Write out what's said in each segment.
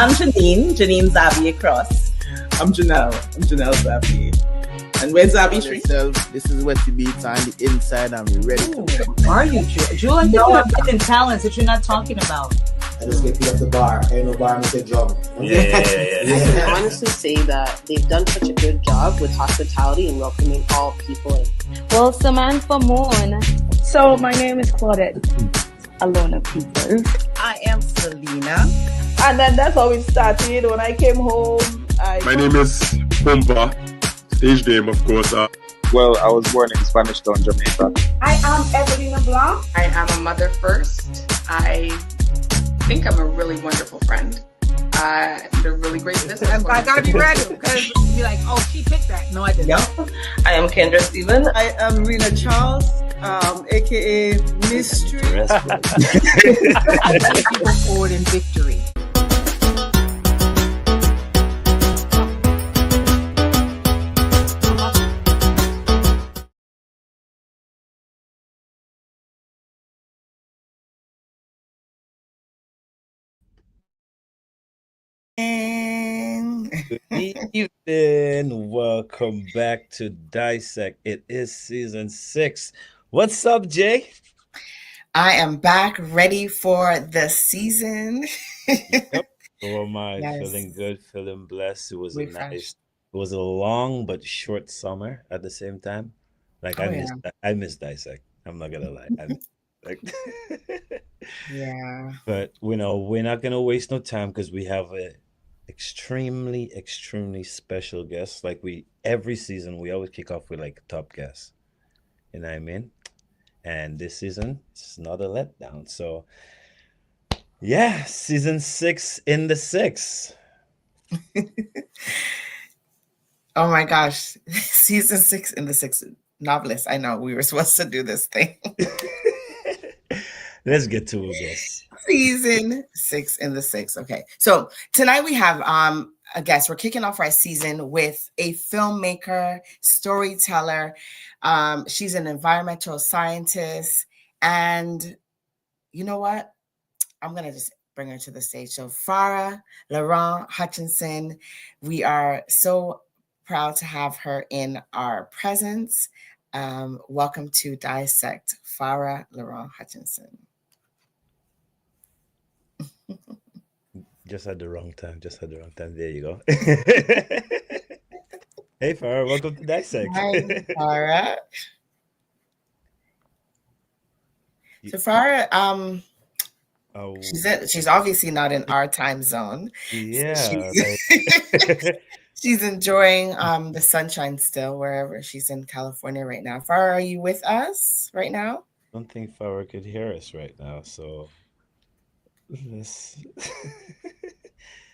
I'm Janine Zabi across. I'm Janelle Zabi. And where's Zabi Street? This is Wetty Beats on the inside and we're ready to go. Are you, Jewel? I think you have hidden talents that you're not talking about. I just get beat up the bar. Ain't no bar, Mr. Drum. I can honestly say that they've done such a good job with hospitality and welcoming all people in. Well, Samantha Moon. So my name is Claudette Alona Peters. I am Selena. And then that's how it started. When I came home, My name is Pumpa. Stage name, of course. Well, I was born in Spanish Town, Jamaica. I am Evelina Blanc. I am a mother first. I think I'm a really wonderful friend. And a really great business. I gotta be ready because you're like, oh, she picked that. No, I didn't. Yep. I am Kendra Stephen. I am Rena Charles, aka Mystery. People forward in victory. Good evening. Welcome back to Dissect. It is season 6. What's up, Jay? I am back, ready for the season. Yep. So am I. Yes. Feeling good, feeling blessed. It was Refreshed. it was a long but short summer at the same time. Like I miss Dissect. I'm not gonna lie. Yeah. But we're not gonna waste no time because we have a extremely special guest. Like every season we always kick off with like top guests. You know what I mean? And this season it's not a letdown. So yeah, season 6 in the 6. Oh my gosh. Season 6 in the 6 novelist. I know we were supposed to do this thing. Let's get to it, guys. Season 6 in the 6. Okay. So tonight we have a guest. We're kicking off our season with a filmmaker, storyteller. She's an environmental scientist. And you know what? I'm going to just bring her to the stage. So Farah Laurent Hutchinson, we are so proud to have her in our presence. Welcome to Dissect, Farah Laurent Hutchinson. Just had the wrong time. There you go. Hey, Farah, welcome to Dissect. Hi, Farah. So Farah, she's obviously not in our time zone. Yeah. She's enjoying the sunshine still, wherever she's in California right now. Farah, are you with us right now? I don't think Farah could hear us right now, so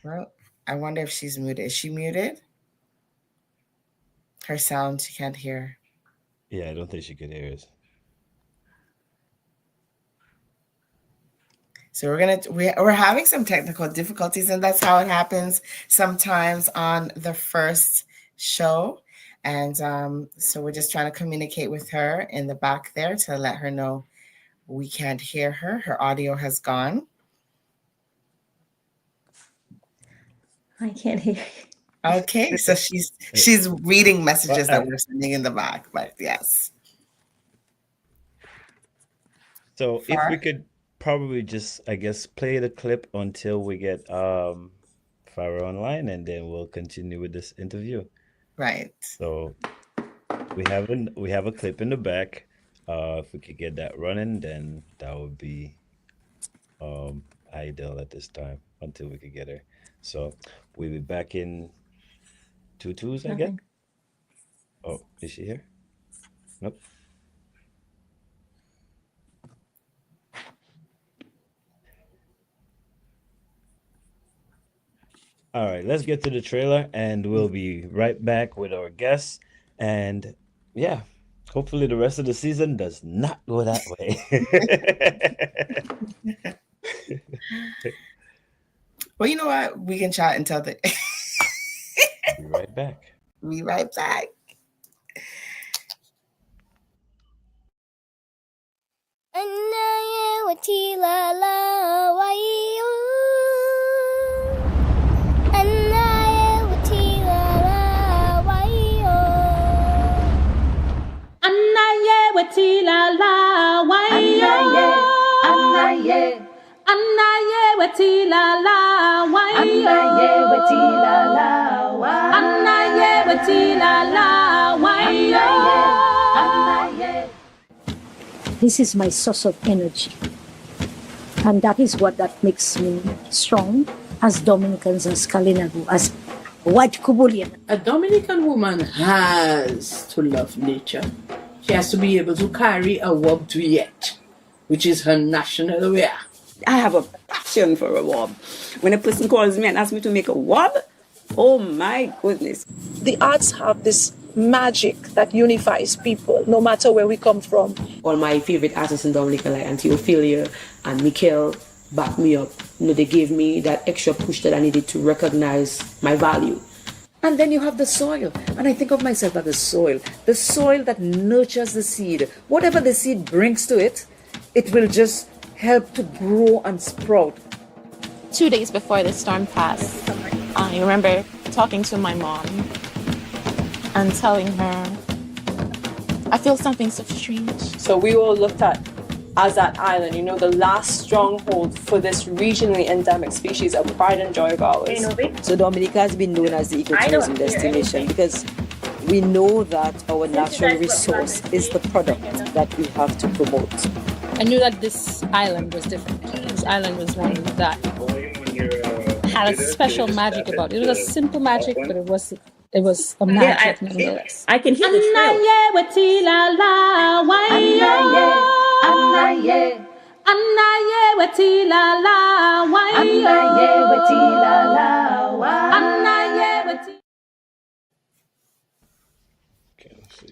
Well, I wonder if she's muted. Is she muted? Her sound, she can't hear. Yeah, I don't think she could hear us. So we're having some technical difficulties, and that's how it happens sometimes on the first show. And so we're just trying to communicate with her in the back there to let her know we can't hear her. Her audio has gone. I can't hear you. Okay, so she's reading messages that we're sending in the back, but yes. So if we could probably just, I guess, play the clip until we get Farah online, and then we'll continue with this interview. Right. So we have a clip in the back. If we could get that running, then that would be ideal at this time until we could get her. So we'll be back in 2 twos, I guess. Oh, is she here? Nope. All right, let's get to the trailer, and we'll be right back with our guests. And yeah, hopefully the rest of the season does not go that way. Well, you know what? We can chat until the. Be right back. Be right back. weti la la, why This is my source of energy. And that is what that makes me strong as Dominicans, as Kalinagu, as white Kubulian. A Dominican woman has to love nature. She has to be able to carry a wob duet, which is her national wear. I have a passion for a wob. When a person calls me and asks me to make a wob, oh my goodness. The arts have this magic that unifies people, no matter where we come from. All my favorite artists in Dominica, like Auntie Ophelia and Mikhail, backed me up. They gave me that extra push that I needed to recognize my value. And then you have the soil. And I think of myself as the soil that nurtures the seed. Whatever the seed brings to it, it will just help to grow and sprout. 2 days before the storm passed, I remember talking to my mom and telling her, I feel something so strange. So we all looked at as that island, the last stronghold for this regionally endemic species of pride and joy of ours. So Dominica has been known as the ecotourism destination because we know that our natural resource is the product that we have to promote. I knew that this island was different. This island was one that had a special magic about it. It was a simple magic, but it was a magic nonetheless. I can hear the Okay, let's see.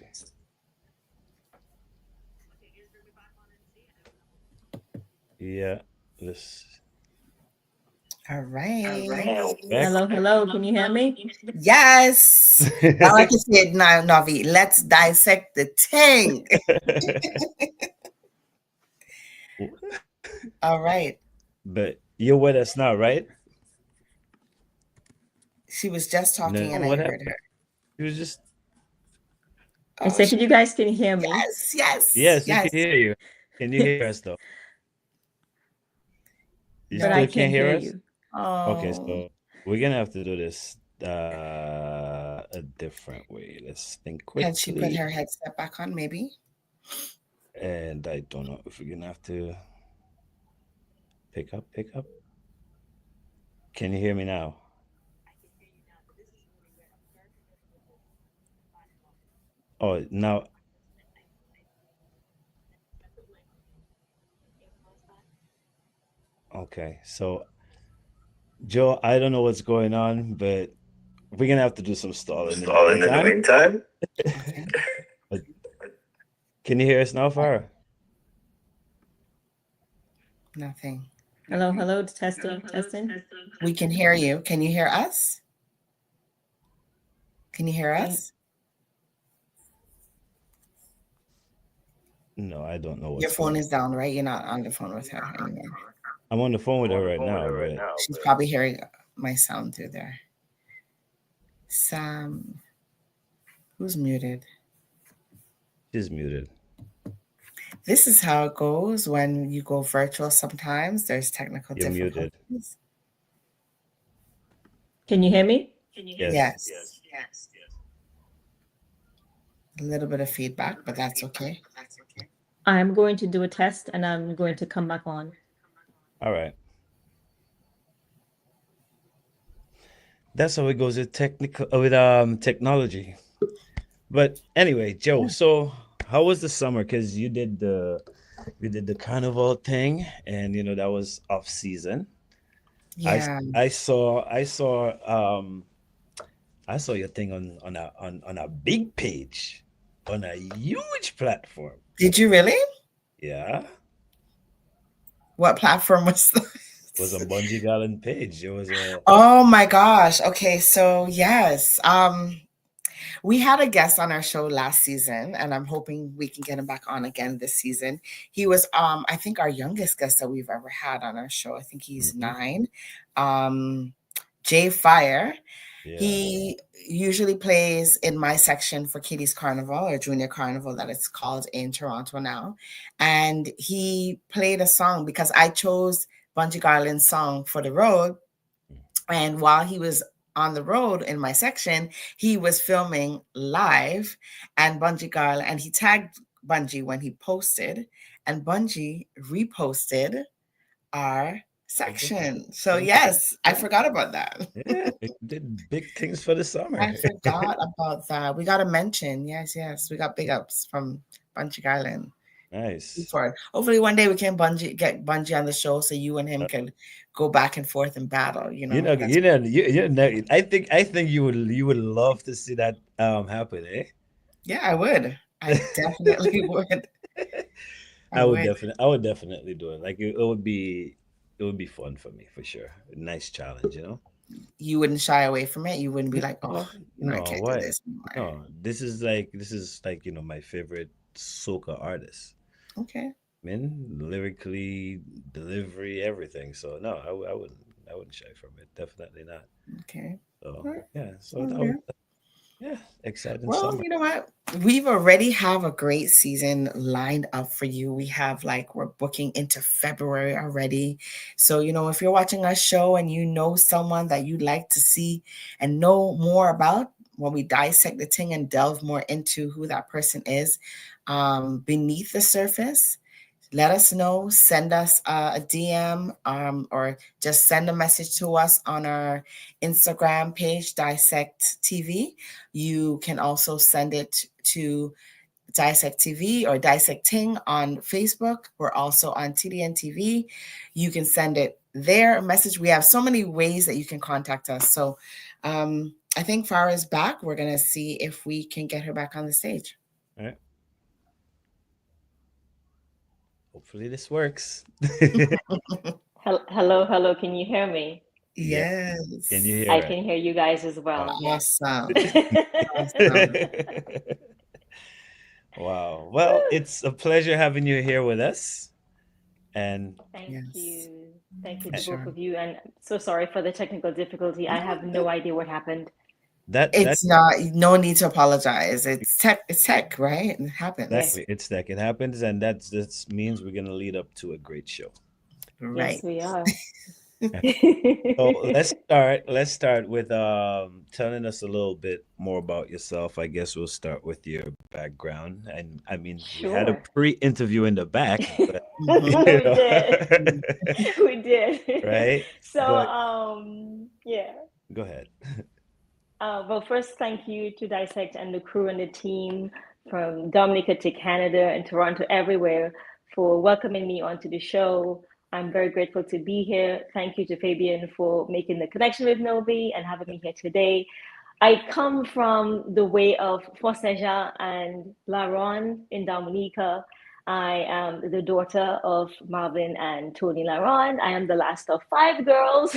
Yeah, let's. All right. Hello. Can you hear me? Yes. I like to say it now, Navi. Let's dissect the thing. All right. But you're with us now, right? She was just talking and I heard her. She was just. I said, you guys can hear me. Yes. Yes, we can hear you. Can you hear us though? You But still I can't hear us? you. Oh. Okay, so we're gonna have to do this a different way. Let's think quickly. Can she put her headset back on, maybe? And I don't know if we're gonna have to pick up. Can you hear me now? Oh, now. Okay, so Joe, I don't know what's going on, but we're gonna have to do some stalling in the meantime. But can you hear us now, Farah? Nothing. Hello, testing. We can hear you. Can you hear us? Can you hear us? No, I don't know. Your phone is down, right? You're not on the phone with her anymore. I'm on the phone with her right now, right? She's probably hearing my sound through there. Sam, who's muted? She's muted. This is how it goes when you go virtual. Sometimes there's technical difficulties. Muted. Can you hear me? Yes. A little bit of feedback, but that's okay. I'm going to do a test and I'm going to come back on. All right. That's how it goes with technology. But anyway, Joe, so how was the summer? Because you did the carnival thing, and that was off season. Yeah. I saw your thing on a big page, on a huge platform. Did you really? Yeah. What platform was that? It was a Bungee Garland page. It was a. Oh my gosh. Okay, so yes. We had a guest on our show last season, and I'm hoping we can get him back on again this season. He was, I think, our youngest guest that we've ever had on our show. I think he's 9. Jay Fire. Yeah. He usually plays in my section for Kiddies Carnival, or Junior Carnival that it's called in Toronto now. And he played a song because I chose Bungie Garland's song For the Road. And while he was on the road in my section, he was filming live, and Bungie Garland, and he tagged Bungie when he posted, and Bungie reposted our section. So yes, I forgot about that. Yeah, it did big things for the summer. I forgot about that. We got a mention. Yes, we got big ups from Bungie Garland. Nice. Hopefully one day we can get Bungie on the show so you and him can go back and forth and battle. You know, I think you would love to see that happen, eh? Yeah, I would. I definitely would. I would definitely do it. Like it would be fun for me for sure. A nice challenge, you know. You wouldn't shy away from it. You wouldn't be like, oh, I can't do this anymore. No, this is like my favorite soca artist. Okay. Lyrically, delivery, everything. So no, I wouldn't shy from it. Definitely not. Okay. So yeah. So exciting. Well, summer. you know what? We've already have a great season lined up for you. We have we're booking into February already. So, if you're watching our show and you know someone that you'd like to see and know more about when we dissect the thing and delve more into who that person is beneath the surface, let us know. Send us a DM or just send a message to us on our Instagram page, Dissect TV. You can also send it to Dissect TV or Dissecting on Facebook. We're also on TDN TV. You can send it there, a message. We have so many ways that you can contact us. So I think Farah is back. We're going to see if we can get her back on the stage. All right. Hopefully this works. Hello. Can you hear me? Yes. Can you hear? I can hear you guys as well. Awesome. Wow. Well, it's a pleasure having you here with us. And thank you to both of you. And so sorry for the technical difficulty. I have no idea what happened. It's not, no need to apologize. It's tech, right? It happens. Exactly. It's tech. It happens, and that means we're gonna lead up to a great show. Right. Yes, we are. So let's start with telling us a little bit more about yourself. I guess we'll start with your background. And I mean, we had a pre-interview in the back. But, we did. Right? So yeah. Go ahead. Well, first, thank you to Dissect and the crew and the team from Dominica to Canada and Toronto, everywhere, for welcoming me onto the show. I'm very grateful to be here. Thank you to Fabian for making the connection with Novi and having me here today. I come from the way of Foseja and Laron in Dominica. I am the daughter of Marvin and Tony Laron. I am the last of 5 girls.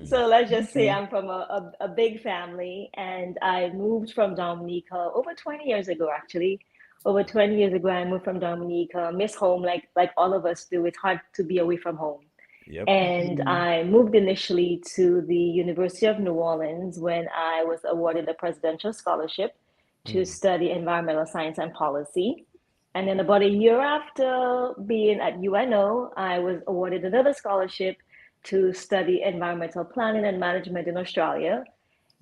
So let's just say I'm from a big family, and I moved from Dominica over 20 years ago, actually. Over 20 years ago, I moved from Dominica, miss home like all of us do. It's hard to be away from home. Yep. And I moved initially to the University of New Orleans when I was awarded a presidential scholarship to study environmental science and policy. And then about a year after being at UNO, I was awarded another scholarship to study environmental planning and management in Australia.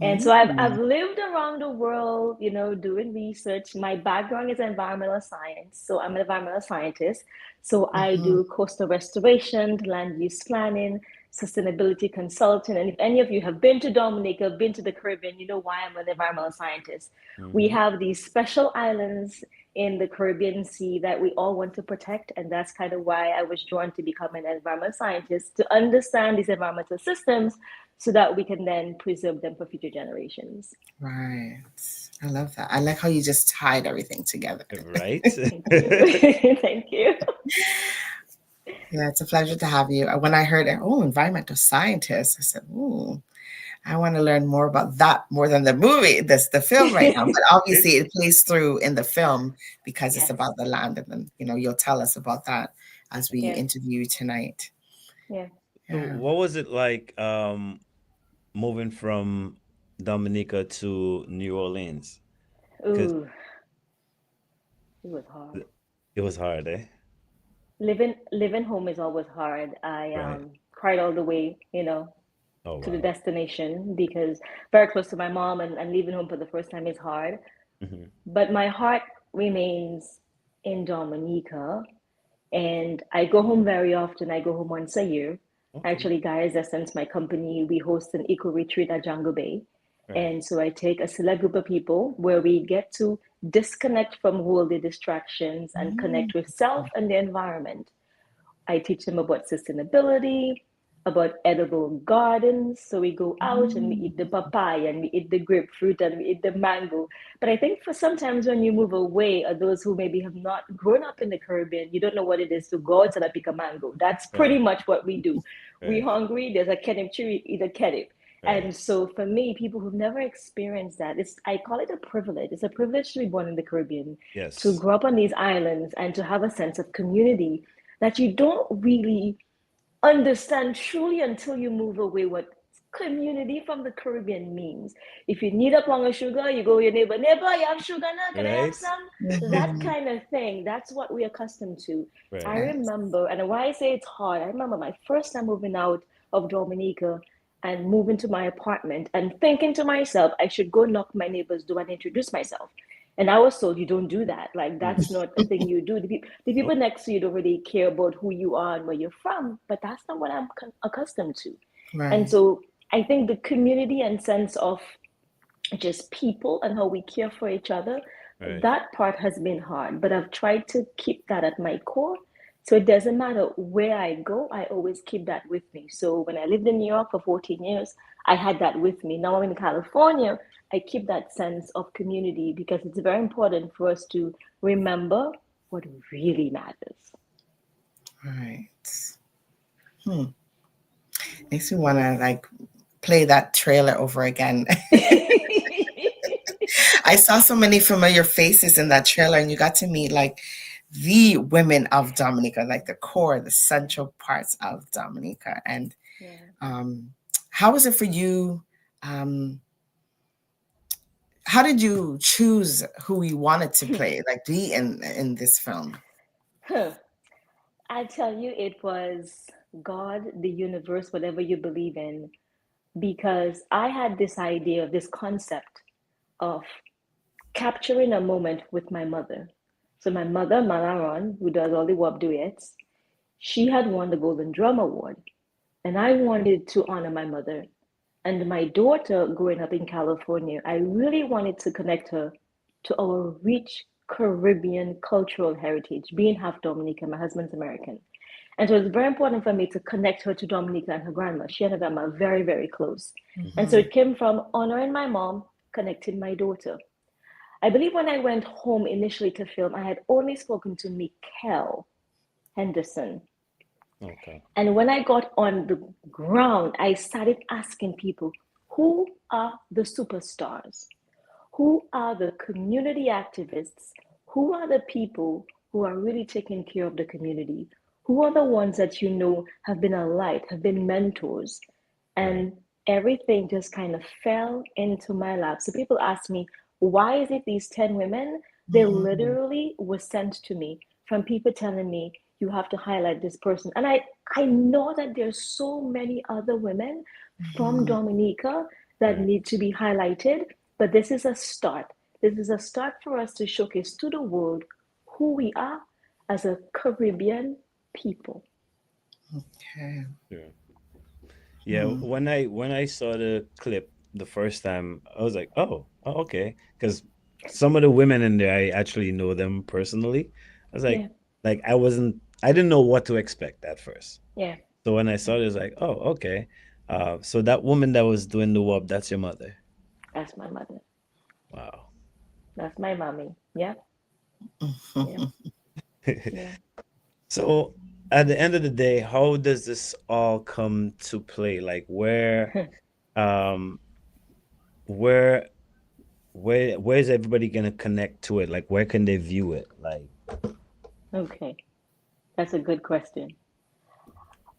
And so I've lived around the world, doing research. My background is environmental science. So I'm an environmental scientist. So I do coastal restoration, land use planning, sustainability consulting. And if any of you have been to Dominica, been to the Caribbean, you know why I'm an environmental scientist. We have these special islands in the Caribbean Sea that we all want to protect. And that's kind of why I was drawn to become an environmental scientist, to understand these environmental systems so that we can then preserve them for future generations. Right. I love that. I like how you just tied everything together. Right. Thank you. Thank you. Yeah, it's a pleasure to have you. When I heard, environmental scientist, I said, I want to learn more about that more than the movie, the film right now. But obviously it plays through in the film because it's about the land. And then, you'll tell us about that as we interview you tonight. Yeah. What was it like moving from Dominica to New Orleans? Ooh, it was hard. It was hard, eh? living home is always hard. I Right. cried all the way, Oh to the wow. destination because very close to my mom, and leaving home for the first time is hard. Hmm. But my heart remains in Dominica, and I go home very often. I go home once a year. Okay. Actually, Guy's Essence, my company, we host an eco retreat at Jungle Bay. Right. And so I take a select group of people where we get to disconnect from worldly distractions and connect with self and the environment. I teach them about sustainability, about edible gardens. So we go out and we eat the papaya and we eat the grapefruit and we eat the mango. But I think for sometimes when you move away, or those who maybe have not grown up in the Caribbean, you don't know what it is to go outside and pick a mango. That's pretty Right. much what we do. We Right. hungry, there's a kenip tree, eat a kenip. Right. And so for me, people who've never experienced that, I call it a privilege. It's a privilege to be born in the Caribbean, to Yes. grow up on these islands and to have a sense of community that you don't really understand truly until you move away what community from the Caribbean means. If you need a pound of sugar, you go to your neighbor, you have sugar now, can I have Right. some? That kind of thing. That's what we're accustomed to. I Right. remember, and why I say it's hard, I remember my first time moving out of Dominica and moving to my apartment and thinking to myself, I should go knock my neighbor's door and introduce myself. And I was told you don't do that. Like that's not a thing you do. The people next to you don't really care about who you are and where you're from, but that's not what I'm accustomed to. And Right. so I think the community and sense of just people and how we care for each other, Right. that part has been hard. But I've tried to keep that at my core. So it doesn't matter where I go, I always keep that with me. So when I lived in New York for 14 years, I had that with me. Now I'm in California, I keep that sense of community because it's very important for us to remember what really matters. Right. Makes me want to like play that trailer over again. I saw so many familiar faces in that trailer, and you got to meet like the women of Dominica, like the core, the central parts of Dominica. And how was it for you? How did you choose who you wanted to play, like be in this film? I tell you, it was God, the universe, whatever you believe in, because I had this idea, this concept of capturing a moment with my mother. So my mother, Malaron, who does all the WAP duets, she had won the Golden Drum Award. And I wanted to honor my mother. And my daughter, growing up in California, I really wanted to connect her to our rich Caribbean cultural heritage, being half Dominican, my husband's American. And so it was very important for me to connect her to Dominica and her grandma. She and her grandma are very, very close. And so it came from honoring my mom, connecting my daughter. I believe when I went home initially to film, I had only spoken to Mikkel Henderson. Okay. And when I got on the ground, I started asking people, who are the superstars? Who are the community activists? Who are the people who are really taking care of the community? Who are the ones that you know have been a light, have been mentors? And everything just kind of fell into my lap. So people ask me, why is it these 10 women? They literally were sent to me from people telling me, you have to highlight this person. And I know that there's so many other women from Dominica that need to be highlighted, but this is a start. This is a start for us to showcase to the world who we are as a Caribbean people. Okay. Yeah, when I saw the clip the first time, I was like, oh okay, because some of the women in there, I actually know them personally. I was like, I didn't know what to expect at first. Yeah. So when I saw it, I was like, oh, okay. So that woman that was doing the WAP, that's your mother. That's my mother. Wow. That's my mommy. Yeah. Yeah. So at the end of the day, how does this all come to play? Like where's everybody gonna connect to it? Like where can they view it? Like Okay. That's a good question.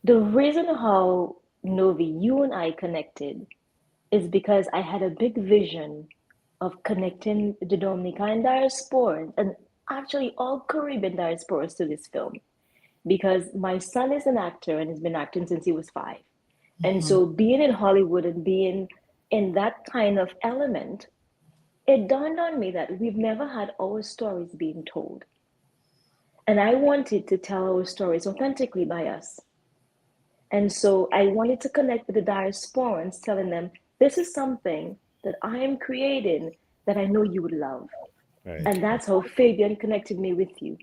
The reason how Novi, you and I connected is because I had a big vision of connecting the Dominican diaspora and actually all Caribbean diasporas to this film. because my son is an actor and has been acting since he was 5. And so being in Hollywood and being in that kind of element, it dawned on me that we've never had our stories being told. And I wanted to tell our stories authentically by us. And so I wanted to connect with the diasporans, telling them, this is something that I am creating that I know you would love. Right. And that's how Fabian connected me with you.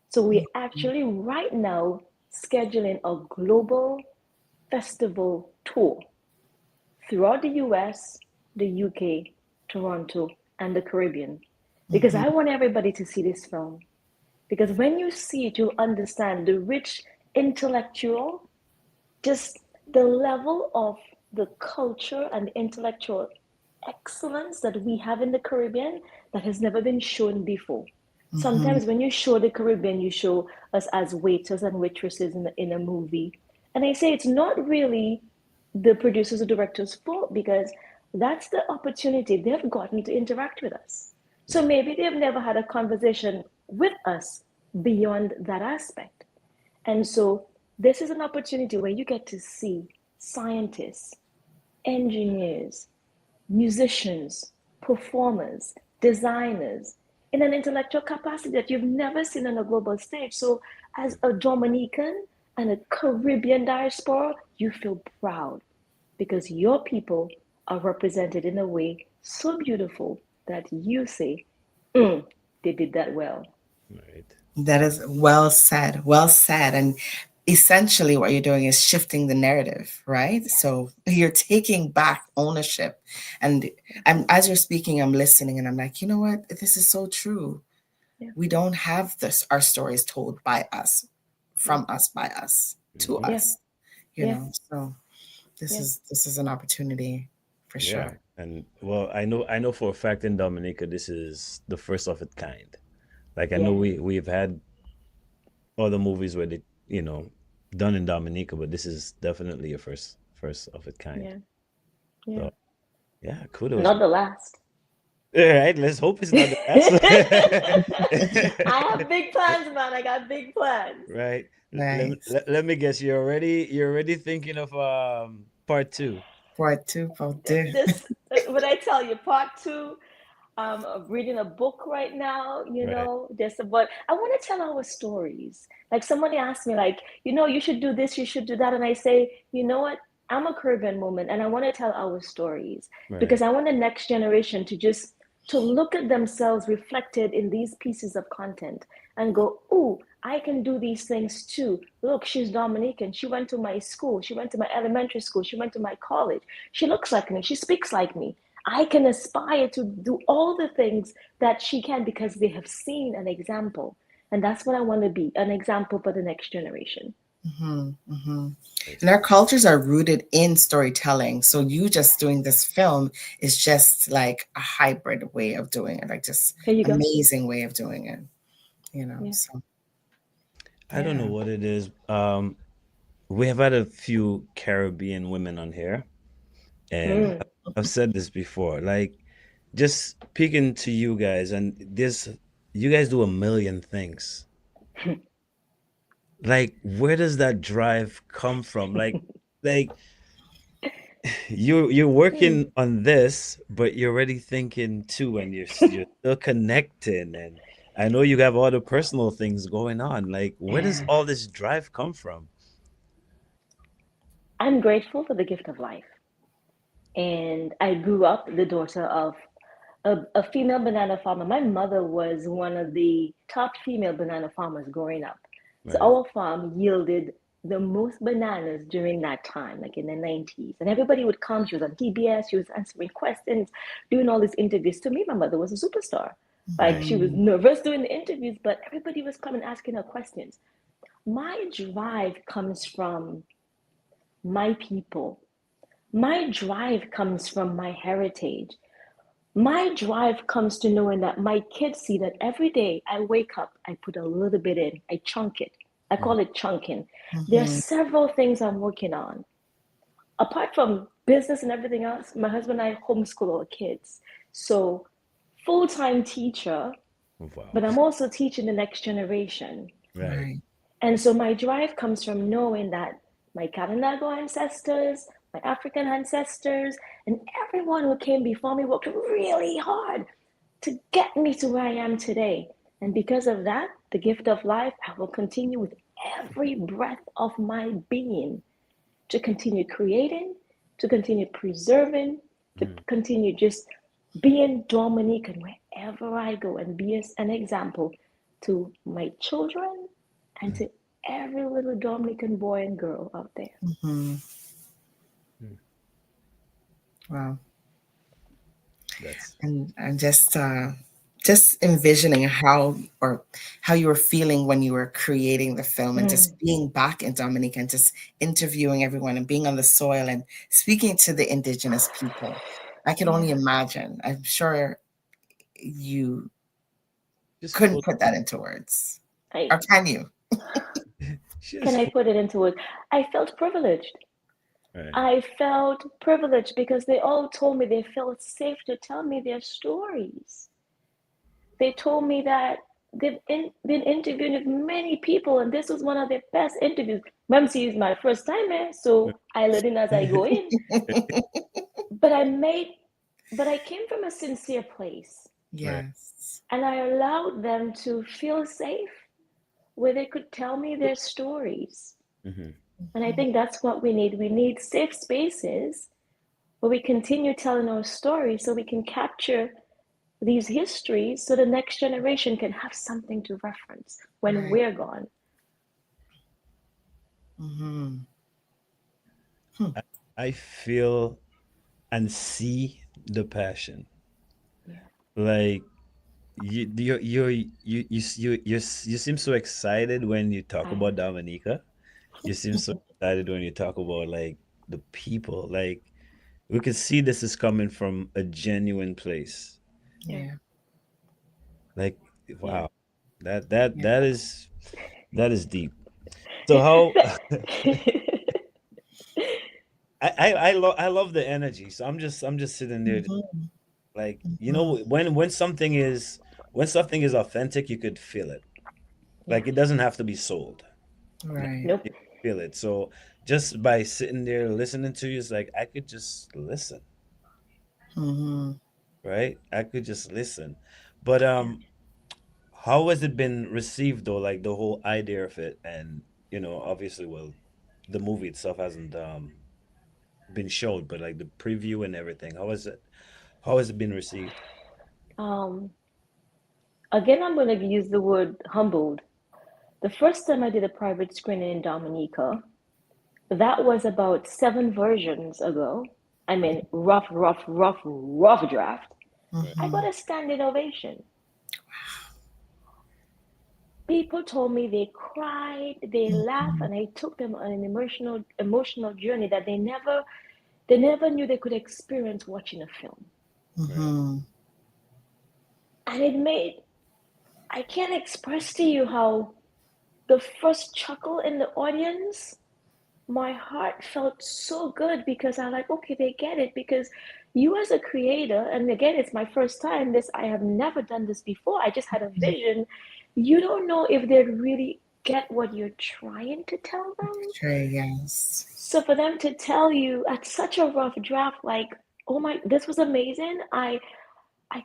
So we're actually right now scheduling a global festival tour throughout the US, the UK, Toronto, and the Caribbean. Because I want everybody to see this film. Because when you see it, you'll understand the rich intellectual, just the level of the culture and intellectual excellence that we have in the Caribbean that has never been shown before. Sometimes when you show the Caribbean, you show us as waiters and waitresses in a movie. And I say it's not really the producers or directors' fault, because that's the opportunity they've gotten to interact with us. So maybe they've never had a conversation with us beyond that aspect. And so this is an opportunity where you get to see scientists, engineers, musicians, performers, designers in an intellectual capacity that you've never seen on a global stage. So as a Dominican and a Caribbean diaspora, you feel proud because your people are represented in a way so beautiful that you say, they did that well. Right. That is well said. Well said. And essentially what you're doing is shifting the narrative, right? So you're taking back ownership. And as you're speaking, I'm listening and I'm like, you know what? This is so true. Yeah. We don't have our stories told by us, from us, by us, to us. You know, so this is an opportunity for sure. And well, I know for a fact in Dominica, this is the first of its kind. Like I know we've had other movies where they, done in Dominica, but this is definitely a first of its kind. Yeah. So, kudos. Not the last. All right, let's hope it's not the last. I have big plans, man. I got big plans. Right. Nice. Let me guess. You're already thinking of part 2. Part 2. This what I tell you, part 2. I'm reading a book right now, but I want to tell our stories. Like somebody asked me, like, you should do this, you should do that. And I say, you know what? I'm a Caribbean woman and I want to tell our stories because I want the next generation to look at themselves reflected in these pieces of content and go, oh, I can do these things too. Look, she's Dominican. She went to my school. She went to my elementary school. She went to my college. She looks like me. She speaks like me. I can aspire to do all the things that she can because they have seen an example. And that's what I want to be, an example for the next generation. And our cultures are rooted in storytelling. So you just doing this film is just like a hybrid way of doing it, like just amazing way of doing it. So I don't know what it is. We have had a few Caribbean women on here, and I've said this before, like just speaking to you guys, and you guys do a million things. Like, where does that drive come from? Like you're working on this, but you're already thinking too, and you're still connecting. And I know you have all the personal things going on. Like, where does all this drive come from? I'm grateful for the gift of life. And I grew up the daughter of a female banana farmer. My mother was one of the top female banana farmers growing up. So our farm yielded the most bananas during that time, like in the 90s. And everybody would come. She was on TBS. She was answering questions, doing all these interviews. To me, my mother was a superstar. Like she was nervous doing the interviews, but everybody was coming asking her questions. My drive comes from my people. My drive comes from my heritage. My drive comes to knowing that my kids see that every day I wake up, I put a little bit in, I chunk it. I call it chunking. There are several things I'm working on. Apart from business and everything else, my husband and I homeschool our kids. So full-time teacher, but I'm also teaching the next generation. Right. And so my drive comes from knowing that my Kalinago ancestors, my African ancestors, and everyone who came before me worked really hard to get me to where I am today. And because of that, the gift of life, I will continue with every breath of my being to continue creating, to continue preserving, to continue just being Dominican wherever I go and be an example to my children and to every little Dominican boy and girl out there. Mm-hmm. Wow. And just envisioning how you were feeling when you were creating the film and just being back in Dominica and just interviewing everyone and being on the soil and speaking to the indigenous people. I can only imagine. I'm sure you couldn't put that into words. Or can you? Can I put it into words? I felt privileged. Right. I felt privileged because they all told me they felt safe to tell me their stories. They told me that they've been interviewing with many people, and this was one of their best interviews. Memsi is my first time, so I learn as I go in. But I came from a sincere place. Yes. And I allowed them to feel safe where they could tell me their stories. Mm-hmm. And I think that's what we need. We need safe spaces where we continue telling our stories so we can capture these histories so the next generation can have something to reference when we're gone. Mm-hmm. I feel and see the passion. Yeah. Like you seem so excited when you talk about Dominica. You seem so excited when you talk about like the people. Like we could see this is coming from a genuine place. Yeah. Like wow. That is deep. So how I love the energy. So I'm just sitting there like when something is authentic, you could feel it. Like it doesn't have to be sold. Right. Nope. You feel it. So just by sitting there listening to you, it's like I could just listen. Mm-hmm. Right? I could just listen. But how has it been received though? Like the whole idea of it, and obviously, well, the movie itself hasn't been showed, but like the preview and everything. How has it been received? Again, I'm going to use the word humbled. The first time I did a private screening in Dominica, that was about 7 versions ago. I mean, rough draft. Mm-hmm. I got a standing ovation. People told me they cried, they laughed, and I took them on an emotional journey that they never knew they could experience watching a film. Mm-hmm. And I can't express to you how the first chuckle in the audience, my heart felt so good because I'm like, okay, they get it. Because you as a creator, and again, it's my first time, I have never done this before. I just had a vision. You don't know if they really get what you're trying to tell them. Sure, yes. So for them to tell you at such a rough draft, like, oh my, this was amazing. I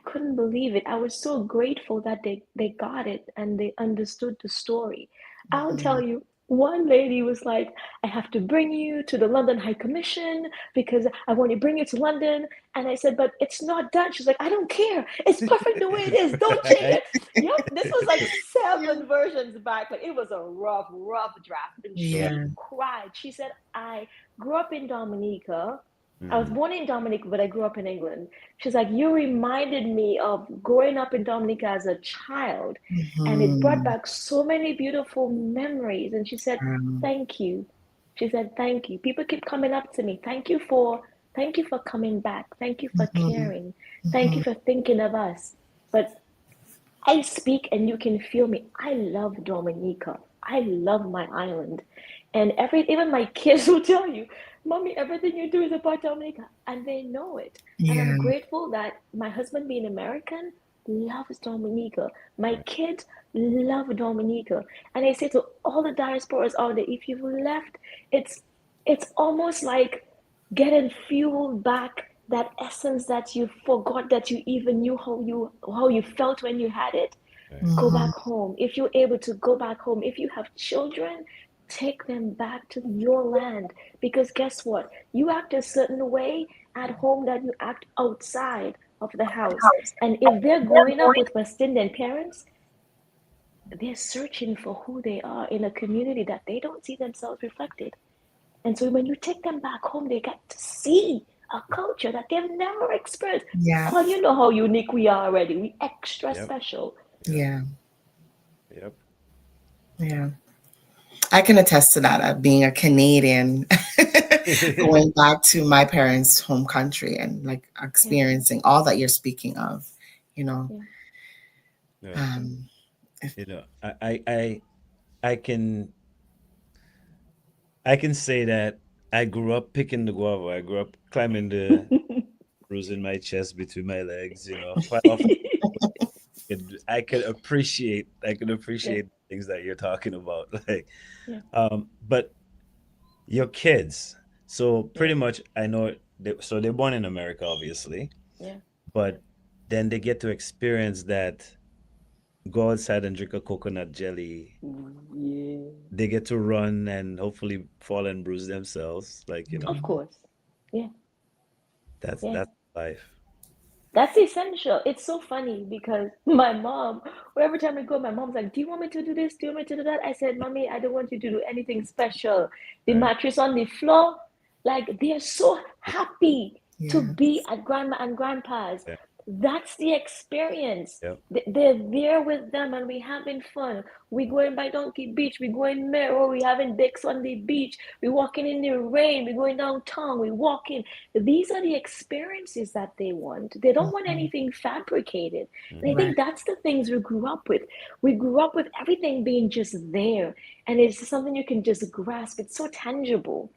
couldn't believe it. I was so grateful that they got it and they understood the story. I'll tell you, one lady was like, I have to bring you to the London High Commission because I want to bring you to London. And I said, but it's not done. She's like, I don't care. It's perfect the way it is. Don't change it. Yep, this was like 7 versions back, but it was a rough draft. And she cried. She said, I grew up in Dominica. I was born in Dominica, but I grew up in England. She's like, you reminded me of growing up in Dominica as a child. And it brought back so many beautiful memories. And she said, thank you. She said, thank you. People keep coming up to me. Thank you for coming back. Thank you for caring. Thank you for thinking of us. But I speak and you can feel me. I love Dominica. I love my island. And even my kids will tell you, Mommy, everything you do is about Dominica. And they know it. Yeah. And I'm grateful that my husband being American, loves Dominica. My kids love Dominica. And I say to all the diasporas out there, if you've left, it's almost like getting fueled back, that essence that you forgot that you even knew how you felt when you had it. Go back home. If you're able to go back home, if you have children, take them back to your land. Because guess what? You act a certain way at home that you act outside of the house. And if they're growing up with West Indian parents, they're searching for who they are in a community that they don't see themselves reflected. And so when you take them back home, they get to see a culture that they've never experienced. Yeah. Oh, you know how unique we are already. We extra special. Yeah. Yep. Yeah. I can attest to that, being a Canadian, going back to my parents' home country and like experiencing all that you're speaking of, you know. Yeah. You know, I can say that I grew up picking the guava. I grew up climbing the bruising my chest between my legs, you know. Quite often I could appreciate things that you're talking about. Like but your kids, so pretty much I know so they're born in America, obviously. Yeah. But then they get to experience that, go outside and drink a coconut jelly. Yeah. They get to run and hopefully fall and bruise themselves, like, you know. Of course. Yeah. That's life. That's essential. It's so funny because my mom, every time I go, my mom's like, do you want me to do this? Do you want me to do that? I said, Mommy, I don't want you to do anything special. The mattress on the floor, like they're so happy to be at grandma and grandpa's. That's the experience. They're there with them and we're having fun. We're going by Donkey Beach. We're going Merrill. We're having dicks on the beach. We're walking in the rain. We're going downtown. We're walking. These are the experiences that they want. They don't want anything fabricated. And I think that's the things we grew up with. We grew up with everything being just there. And it's something you can just grasp. It's so tangible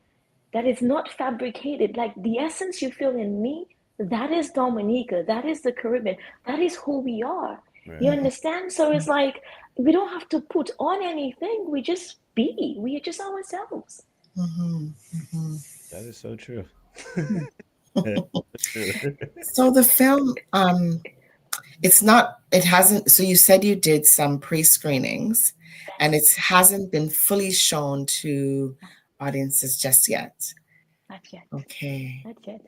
that it's not fabricated. Like the essence you feel in me, that is Dominica, that is the Caribbean, that is who we are. You understand? So it's like we don't have to put on anything. We just be. We are just ourselves. That is so true. So the film, it hasn't, so you said you did some pre-screenings and it hasn't been fully shown to audiences just yet. Not yet. Okay. Not yet.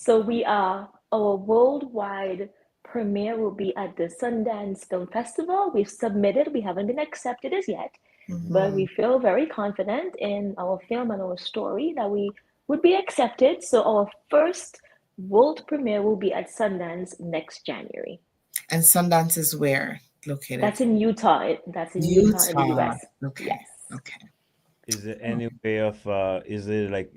So our worldwide premiere will be at the Sundance Film Festival. We've submitted, we haven't been accepted as yet, but we feel very confident in our film and our story that we would be accepted. So our first world premiere will be at Sundance next January. And Sundance is where located? That's in Utah. That's in Utah in the US. Okay. Yes. Okay. Is there any way of is it like,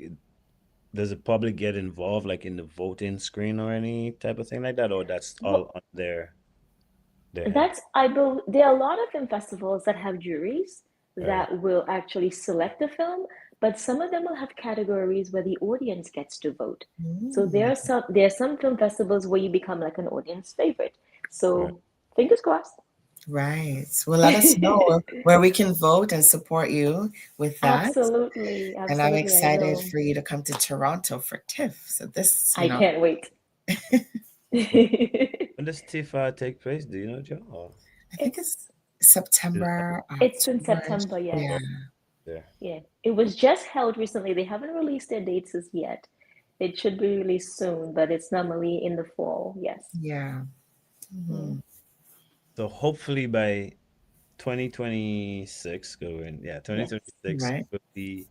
does the public get involved like in the voting screen or any type of thing like that, or that's all on their That's there are a lot of film festivals that have juries that will actually select the film, but some of them will have categories where the audience gets to vote. So there are some film festivals where you become like an audience favorite. So fingers crossed. Right. Well, let us know where we can vote and support you with that. Absolutely. And I'm excited for you to come to Toronto for TIFF. So this, I can't wait. When does TIFF take place? Do you know, Joe? I think it's September. It's in September, Yeah. Yeah. It was just held recently. They haven't released their dates as yet. It should be released soon, but it's normally in the fall. Yes. Yeah. So hopefully by 2026, 2026, we'll be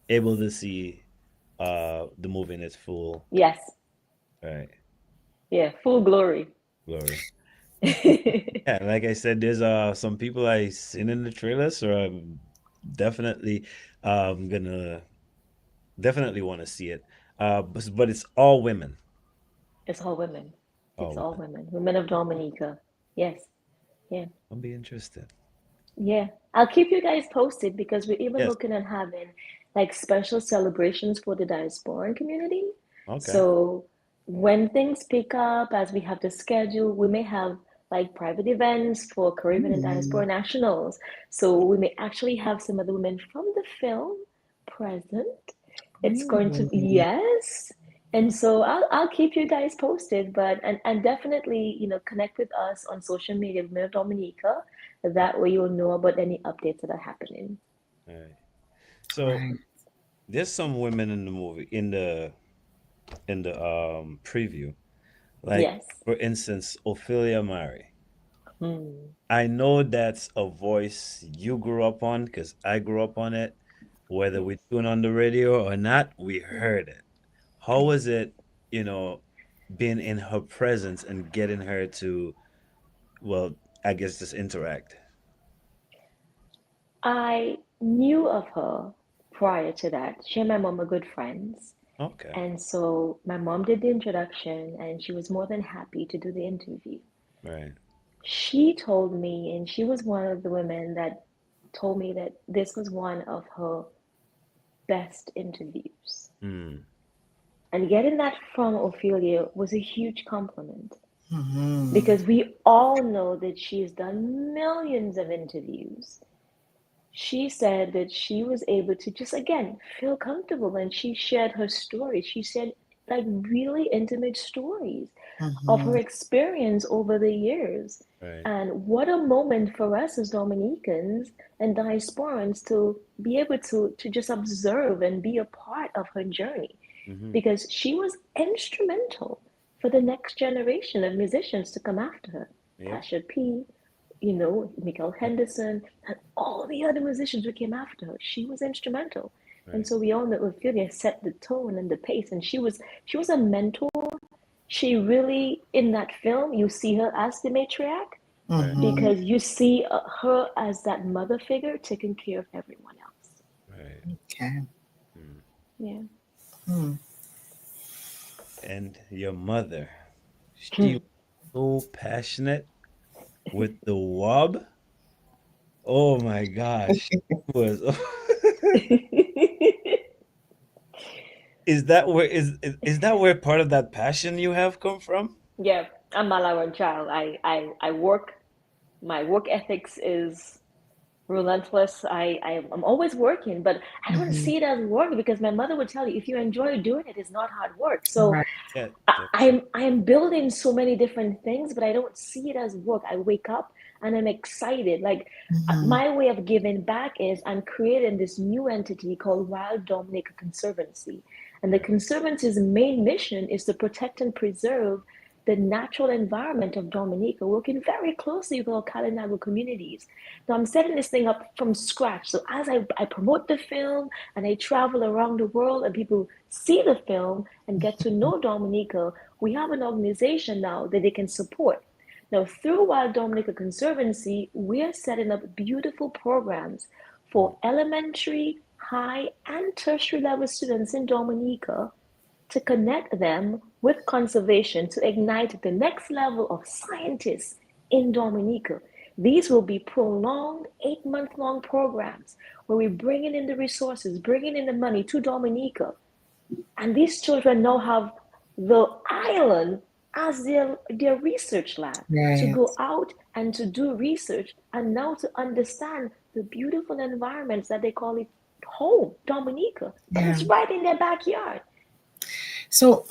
able to see the movie in its full. Yes. Right. Yeah, full glory. Glory. Yeah, like I said, there's some people I seen in the trailer, so I'm definitely gonna want to see it. But it's all women. It's all women. It's all women. Women of Dominica. Yes. Yeah. I'll be interested. Yeah. I'll keep you guys posted because we're even looking at having like special celebrations for the diasporan community. Okay. So when things pick up, as we have the schedule, we may have like private events for Caribbean and diaspora nationals. So we may actually have some of the women from the film present. It's going to yes. And so I'll keep you guys posted, but and definitely, connect with us on social media, Women of Dominica. That way you'll know about any updates that are happening. Right. So there's some women in the movie in the preview. Like Yes. for instance, Ophelia Mari. Hmm. I know that's a voice you grew up on because I grew up on it. Whether we tune on the radio or not, we heard it. How was it, being in her presence and getting her to, well, I guess just interact? I knew of her prior to that. She and my mom are good friends. Okay. And so my mom did the introduction and she was more than happy to do the interview. Right. She told me, and she was one of the women that told me that this was one of her best interviews. Mm. And getting that from Ophelia was a huge compliment Mm-hmm. because we all know that she's done millions of interviews. She said that she was able to just, again, feel comfortable, and she shared her story. She said, like, really intimate stories of her experience over the years. Right. And what a moment for us as Dominicans and diasporans to be able to just observe and be a part of her journey. Mm-hmm. Because she was instrumental for the next generation of musicians to come after her. Yep. Tasha P., Michael Henderson, and all the other musicians who came after her. She was instrumental. Right. And so we all know Ophelia set the tone and the pace, and she was a mentor. She really, in that film, you see her as the matriarch because you see her as that mother figure taking care of everyone else. Right. Okay. Yeah. And your mother, she was so passionate with the wob. Oh my gosh. It was Is that where part of that passion you have come from? Yeah, I'm a Malawan child. I work, my work ethics is relentless. I'm always working, but I don't see it as work because my mother would tell you if you enjoy doing it, it's not hard work. So Yeah, I'm building so many different things, but I don't see it as work. I wake up and I'm excited. Like my way of giving back is I'm creating this new entity called Wild Dominica Conservancy. And the Conservancy's main mission is to protect and preserve the natural environment of Dominica, working very closely with our Kalinago communities. Now I'm setting this thing up from scratch. So as I promote the film and I travel around the world and people see the film and get to know Dominica, we have an organization now that they can support. Now through Wild Dominica Conservancy, we are setting up beautiful programs for elementary, high, and tertiary level students in Dominica to connect them with conservation to ignite the next level of scientists in Dominica. These will be prolonged 8-month-long programs where we're bringing in the resources, bringing in the money to Dominica. And these children now have the island as their research lab to go out and to do research and now to understand the beautiful environments that they call it home, Dominica. And it's right in their backyard. So,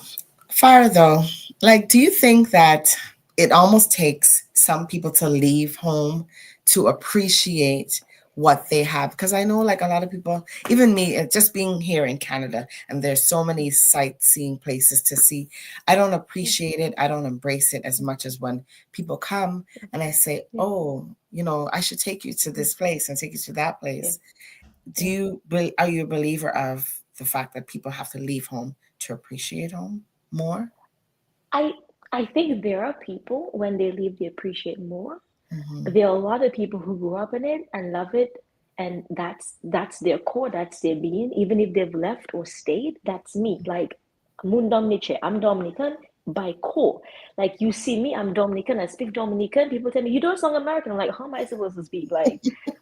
Farah, though, like, do you think that it almost takes some people to leave home to appreciate what they have? Because I know, like, a lot of people, even me, just being here in Canada, and there's so many sightseeing places to see, I don't appreciate it. I don't embrace it as much as when people come and I say, oh, I should take you to this place and take you to that place. Are you a believer of the fact that people have to leave home to appreciate home more? I think there are people, when they leave, they appreciate more. There are a lot of people who grew up in it and love it, and that's their core, that's their being. Even if they've left or stayed, that's me. Like, I'm Dominican, by core. Like you see me, I'm Dominican, I speak Dominican. People tell me, you don't sound American. I'm like, how am I supposed to speak? Like,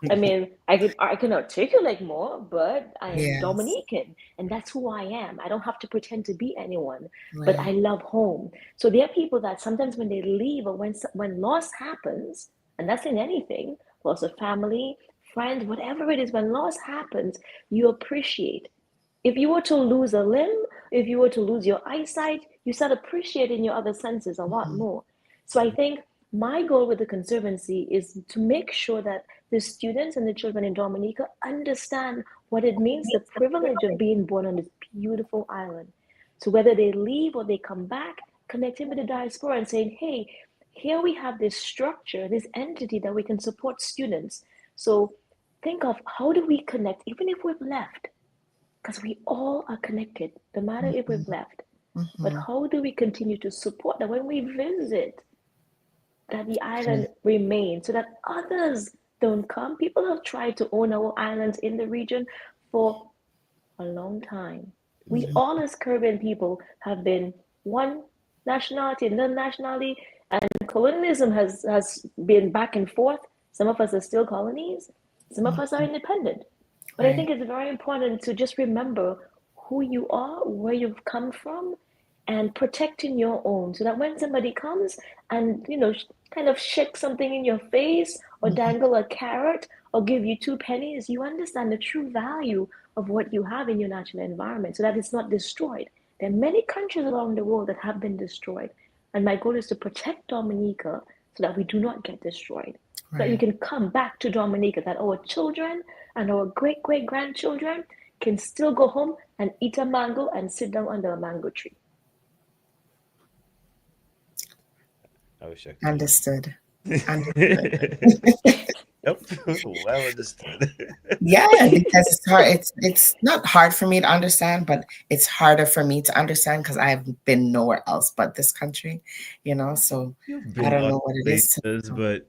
I mean, I can articulate more, but I am Yes. Dominican, and that's who I am. I don't have to pretend to be anyone, Right. but I love home. So there are people that sometimes when they leave or when loss happens, and that's in anything, loss of family, friends, whatever it is, when loss happens, you appreciate. If you were to lose a limb, if you were to lose your eyesight, you start appreciating your other senses a lot more. So I think my goal with the Conservancy is to make sure that the students and the children in Dominica understand what it means, the privilege of being born on this beautiful island. So whether they leave or they come back, connecting with the diaspora and saying, hey, here we have this structure, this entity that we can support students. So think of how do we connect, even if we've left, because we all are connected, no matter if we've left. But how do we continue to support that when we visit, that the island remains so that others don't come? People have tried to own our islands in the region for a long time. We all as Caribbean people have been one nationality, another nationality, and colonialism has been back and forth. Some of us are still colonies, some of us are independent. But I think it's very important to just remember who you are, where you've come from, and protecting your own, so that when somebody comes and kind of shake something in your face or dangle a carrot or give you 2 pennies, you understand the true value of what you have in your natural environment, so that it's not destroyed. There are many countries around the world that have been destroyed, and my goal is to protect Dominica so that we do not get destroyed. So that you can come back to Dominica, that our children and our great-great-grandchildren can still go home and eat a mango and sit down under a mango tree. I wish I could. Understood. Yep. Well understood. Yeah, because it's hard. It's not hard for me to understand, but it's harder for me to understand because I've been nowhere else but this country, so I don't know what it is. But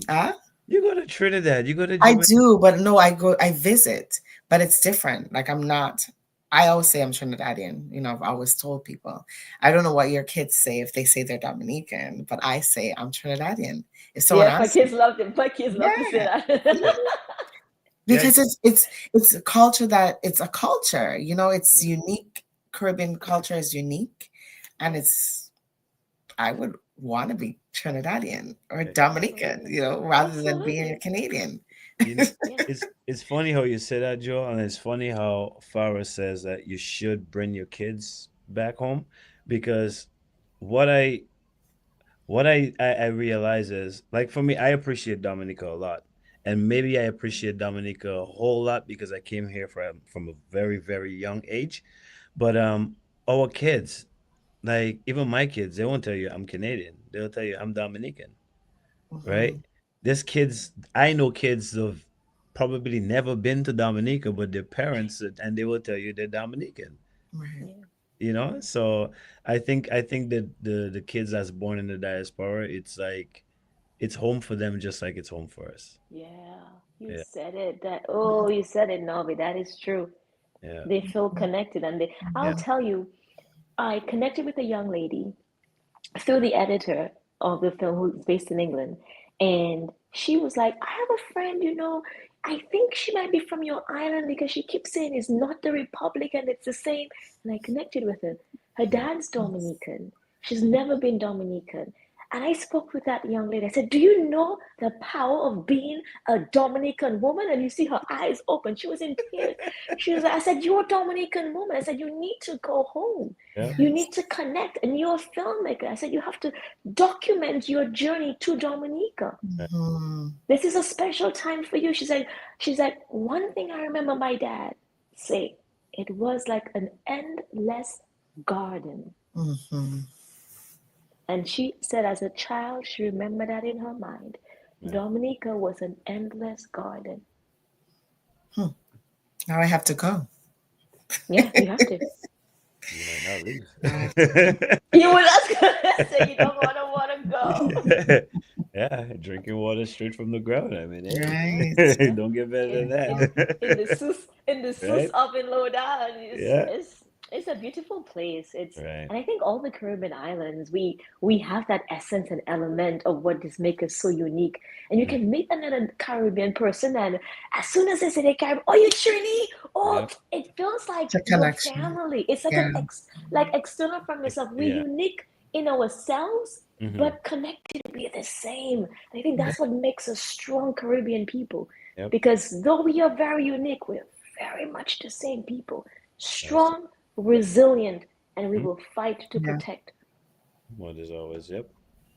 Huh? you go to Trinidad, you go to I Jamaica. do, but no, I visit, but it's different. Like I always say I'm Trinidadian. I've always told people. I don't know what your kids say if they say they're Dominican, but I say I'm Trinidadian. If someone Yeah, my asks kids love them. My kids love to say that. because it's a culture it's a culture, it's unique. Caribbean culture is unique, and I would want to be Trinidadian or Dominican, rather than being a Canadian. It's funny how you say that, Joe, and it's funny how Farah says that you should bring your kids back home, because what I realize is, like, for me, I appreciate Dominica a lot, and maybe I appreciate Dominica a whole lot because I came here from a very, very young age. But our kids, like even my kids, they won't tell you I'm Canadian. They'll tell you I'm Dominican, right? There's kids, I know kids have probably never been to Dominica, but their parents, and they will tell you they're Dominican. So I think that the kids that's born in the diaspora, it's like it's home for them just like it's home for us. Yeah, you Yeah. said it. You said it, Novi. That is true. Yeah. They feel connected, and I'll tell you, I connected with a young lady through the editor of the film who's based in England. And she was like, I have a friend, I think she might be from your island because she keeps saying it's not the Republic and it's the same. And I connected with her. Her dad's Dominican. She's never been Dominican. And I spoke with that young lady. I said, do you know the power of being a Dominican woman? And you see her eyes open. She was in tears. She was like, I said, you're a Dominican woman. I said, you need to go home. Yeah. You need to connect. And you're a filmmaker. I said, you have to document your journey to Dominica. This is a special time for you. She's like, one thing I remember my dad say, it was like an endless garden. And she said as a child, she remembered that in her mind. Dominica was an endless garden. Now I have to go. Yeah, you have to. You might not leave. You were just gonna say you don't want to go. Yeah, drinking water straight from the ground. I mean, don't get better than that. In the sus oven low down. It's a beautiful place. It's Right. and I think all the Caribbean islands, we have that essence and element of what just make us so unique. And you can meet another Caribbean person, and as soon as they say they Caribbean, oh, you Trini, oh, Yep. it feels like It's a your connection. family. It's like Yeah. like external from yourself. We're Yeah. unique in ourselves, Mm-hmm. but connected, we're the same. And I think that's what makes us strong Caribbean people. Yep. Because though we are very unique, we're very much the same people. Strong, resilient, and we will fight to protect. What is always, yep.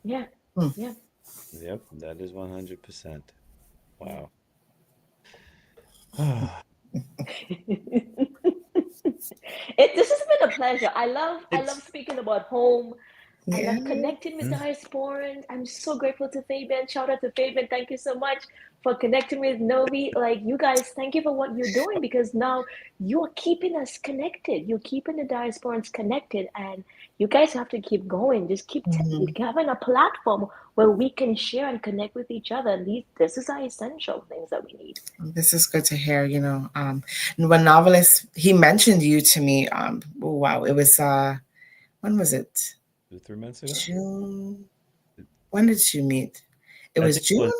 Yeah. Yeah. Yep, that is 100%. Wow. This has been a pleasure. I love speaking about home. I love connecting with diasporans. I'm so grateful to Fabian. Shout out to Fabian. Thank you so much for connecting with Novi. Like, you guys, thank you for what you're doing, because now you're keeping us connected. You're keeping the diasporans connected, and you guys have to keep going. Just keep having a platform where we can share and connect with each other. And this is our essential things that we need. This is good to hear. You know, when Novelist, he mentioned you to me. Oh, wow, it was when was it? 3 months ago. June. When did you meet? It was June.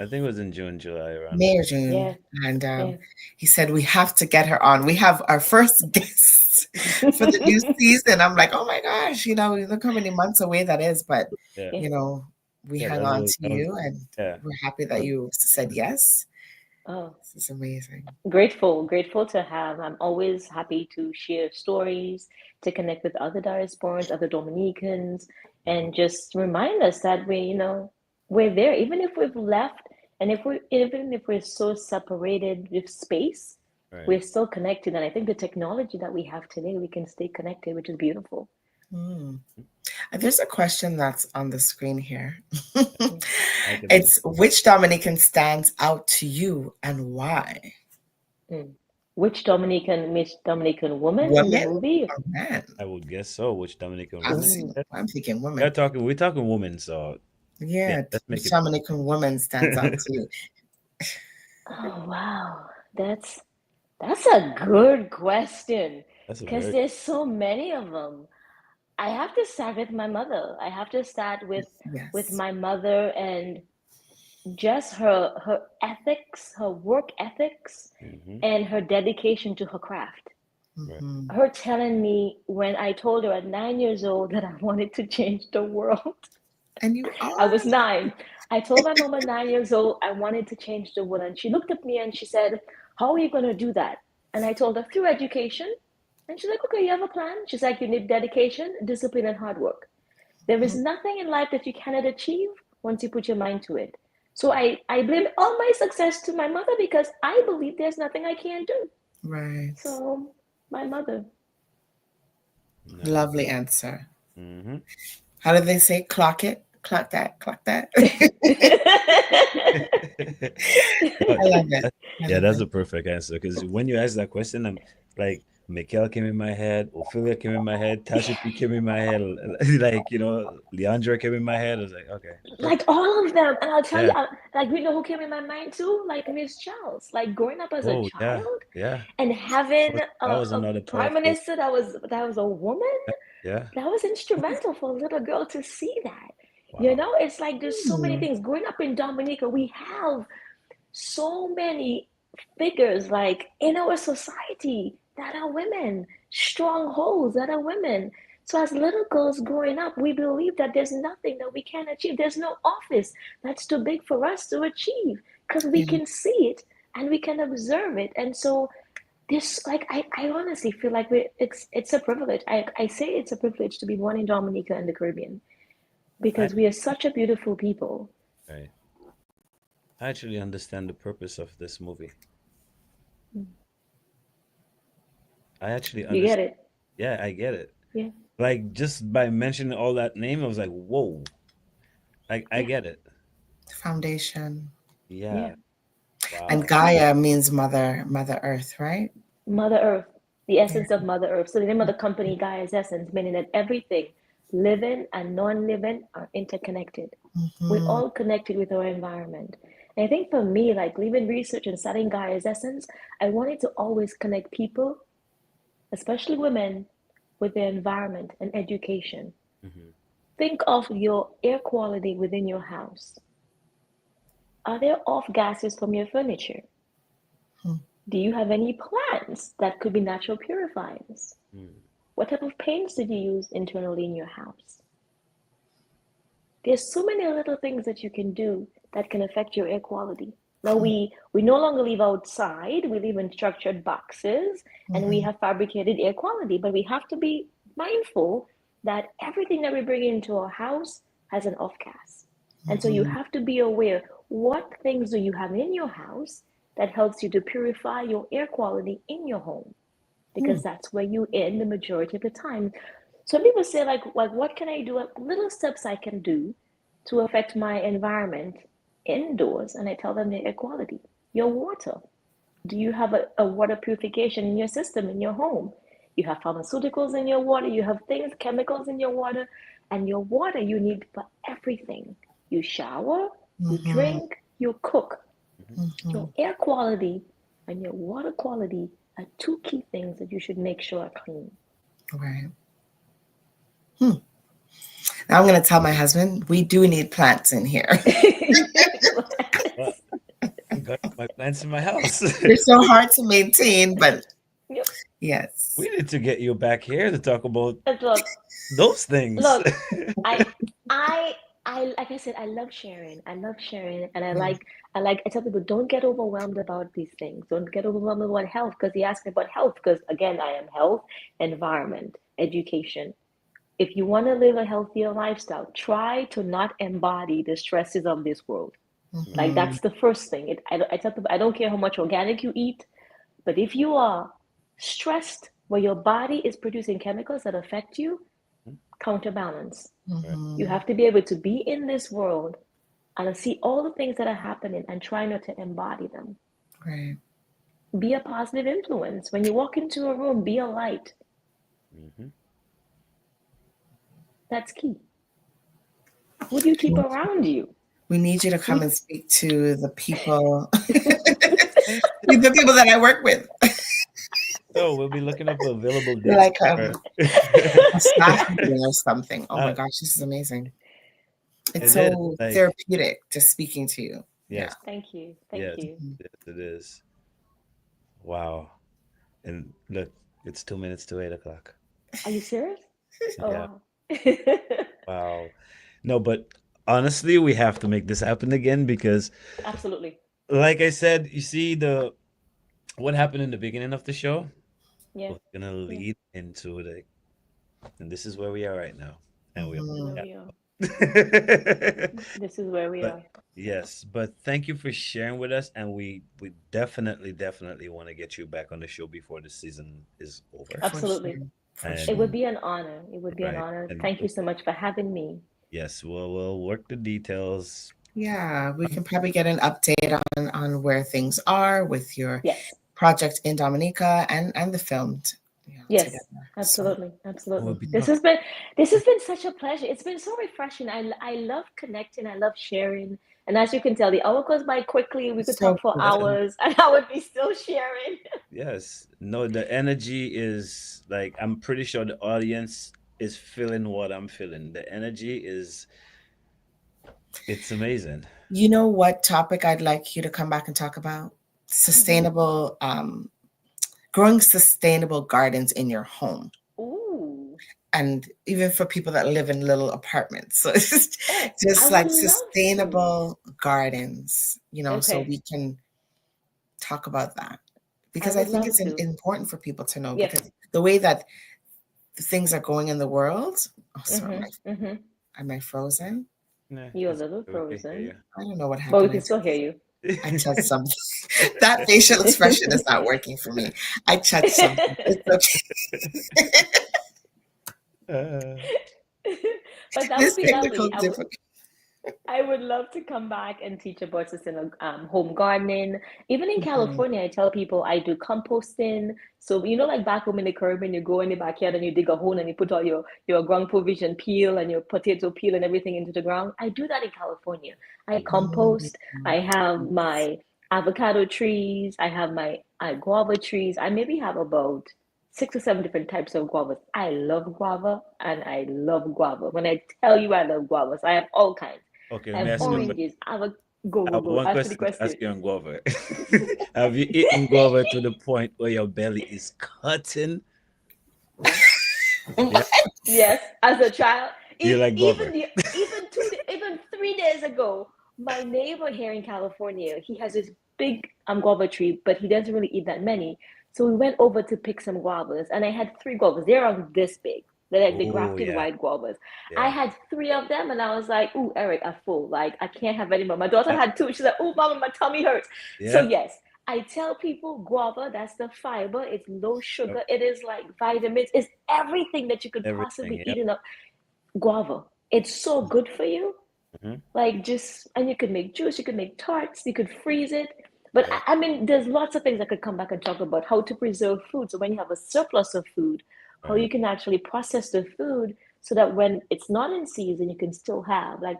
I think it was in June, July, around May or June. Yeah. And he said we have to get her on. We have our first guest for the new season. I'm like, oh my gosh, you know, look how many months away that is. But you know, we hung on to you, and we're happy that you said yes. Oh, this is amazing. Grateful to have. I'm always happy to share stories, to connect with other diasporans, other Dominicans, and just remind us that we're there, even if we've left, and even if we're so separated with space, we're still connected. And I think the technology that we have today, we can stay connected, which is beautiful. There's a question that's on the screen here. It's, which Dominican stands out to you and why? Which Dominican woman in the movie? Or man? I would guess so. Which Dominican woman? I'm thinking woman. We're talking woman, so yeah, let's make which Dominican woman stands out to you? Oh wow, that's a good question, because there's so many of them. I have to start with my mother. I have to start with my mother, and just her ethics, her work ethics, and her dedication to her craft. Her telling me when I told her at 9 years old that I wanted to change the world. And you are? I was 9. I told my mom at 9 years old I wanted to change the world. And she looked at me and she said, how are you going to do that? And I told her, through education. And she's like, okay, you have a plan? She's like, you need dedication, discipline, and hard work. There is nothing in life that you cannot achieve once you put your mind to it. So I blame all my success to my mother, because I believe there's nothing I can't do. Right. So my mother. Lovely answer. How do they say? Clock it? Clock that. Clock that. I love it. That's a perfect answer, because when you ask that question, I'm like, Mikhail came in my head, Ophelia came in my head, Tasha P came in my head, like, Leandra came in my head. I was like, okay. Like all of them. And I'll tell you, like, you know who came in my mind too? Like Miss Charles. Like growing up as a child and having a prime minister that was a woman. Yeah. That was instrumental for a little girl to see that. Wow. It's like there's so many things. Growing up in Dominica, we have so many figures like in our society that are women, strongholds that are women. So as little girls growing up, we believe that there's nothing that we can't achieve. There's no office that's too big for us to achieve, because we can see it and we can observe it. And so this, like, I honestly feel like it's a privilege. I say it's a privilege to be born in Dominica and the Caribbean, because we are such a beautiful people. Right. I actually understand the purpose of this movie. I actually understand. You get it? Yeah, I get it. Yeah. Like, just by mentioning all that name, I was like, whoa. Like, I get it. Foundation. Yeah. Wow. And Gaia means Mother Earth, right? Mother Earth, the essence of Mother Earth. So the name of the company, Gaia's Essence, meaning that everything, living and non-living, are interconnected. We're all connected with our environment. And I think for me, like leaving research and studying Gaia's Essence, I wanted to always connect people especially women, with their environment and education. Think of your air quality within your house. Are there off gases from your furniture? Do you have any plants that could be natural purifiers? What type of paints did you use internally in your house? There's so many little things that you can do that can affect your air quality. Now we no longer live outside, we live in structured boxes, and we have fabricated air quality, but we have to be mindful that everything that we bring into our house has an off gas. And so you have to be aware, what things do you have in your house that helps you to purify your air quality in your home? Because that's where you end the majority of the time. Some people say, like what can I do? Little steps I can do to affect my environment indoors. And I tell them the air quality. Your water. Do you have a water purification in your system, in your home? You have pharmaceuticals in your water. You have things, chemicals in your water. And your water you need for everything. You shower, you drink, you cook. Your air quality and your water quality are two key things that you should make sure are clean. Right. Now I'm going to tell my husband, we do need plants in here. I got my plants in my house. They're so hard to maintain, but yes. We need to get you back here to talk about Look, those things. Look, I like I said, I love sharing. I love sharing, and I tell people, don't get overwhelmed about these things. Don't get overwhelmed about health, because he asked me about health, because again, I am health, environment, education. If you want to live a healthier lifestyle, try to not embody the stresses of this world. Like that's the first thing. I tell people, I don't care how much organic you eat, but if you are stressed where your body is producing chemicals that affect you, counterbalance. You have to be able to be in this world and see all the things that are happening and try not to embody them. Right. Be a positive influence. When you walk into a room, be a light. That's key. Who do you keep around you? We need you to come and speak to the people, the people that I work with. So we'll be looking up available dates. Like a staff meeting or something. Oh my gosh, this is amazing. It's so therapeutic just speaking to you. Yes. Thank you. Thank you. Yes, it is. Wow. And look, it's 2 minutes to 8 o'clock. Are you serious? Oh, Yeah. wow. Wow. No, but honestly, we have to make this happen again, because Absolutely. like I said, you see what happened in the beginning of the show? Yeah. We're gonna lead into and this is where we are right now. And we This is where we are. Yes, but thank you for sharing with us, and we definitely want to get you back on the show before the season is over. Absolutely. It would be an honor. It would be an honor. And Thank you so much for having me. Yes, we'll work the details. Yeah, we can probably get an update on where things are with your project in Dominica and the film. Yes, together. absolutely, absolutely. This has been such a pleasure. It's been so refreshing. I love connecting. I love sharing. And as you can tell, the hour goes by quickly. We could talk for hours, and I would be still sharing. Yes. No, the energy is like, I'm pretty sure the audience is feeling what I'm feeling. The energy it's amazing. You know what topic I'd like you to come back and talk about? Sustainable, growing sustainable gardens in your home. Ooh. And even for people that live in little apartments. So it's just like sustainable gardens, so we can talk about that. Because I think it's important for people to know, because the way that the things are going in the world. Oh, sorry. Am I frozen? You're a little frozen. I don't know what happened. But we can still hear you. I touched something. That facial expression is not working for me. I touched something. It's okay. But that would be lovely. I would love to come back and teach about sustainable home gardening. Even in California, I tell people I do composting. So, like back home in the Caribbean, you go in the backyard and you dig a hole and you put all your ground provision peel and your potato peel and everything into the ground. I do that in California. I compost. I have my avocado trees. I have my guava trees. I maybe have about 6 or 7 different types of guavas. I love guava and I love guava. When I tell you I love guavas, I have all kinds. Okay, I let me have ask you a question. oranges. I have a go, I go, have go. one Ask me the question to question. ask you on guava. Have you eaten guava to the point where your belly is cutting? Yeah, Yes, as a child. you like guava. Even 3 days ago, my neighbor here in California, he has this big guava tree, but he doesn't really eat that many. So we went over to pick some guavas, and I had 3 guavas. They're on this big. They're like the Oh grafted yeah, white guavas. I yeah. had 3 of them, and I was like, "Ooh, Eric, I'm full. Like I can't have any more." My daughter Yeah, had 2. She's like, "Ooh, mama, my tummy hurts." So yeah. yes, I tell people guava, that's the fiber. It's low Yep. sugar. It is like vitamins. It's everything that you could Everything. possibly eat Yep. in a guava. It's so good for you. Hmm. Like just, and you could make juice, you could make tarts, you could freeze it. But Yep. I mean, there's lots of things I could come back and talk about how to preserve food. So when you have a surplus of food, how Right. you can actually process the food so that when it's not in season, you can still have like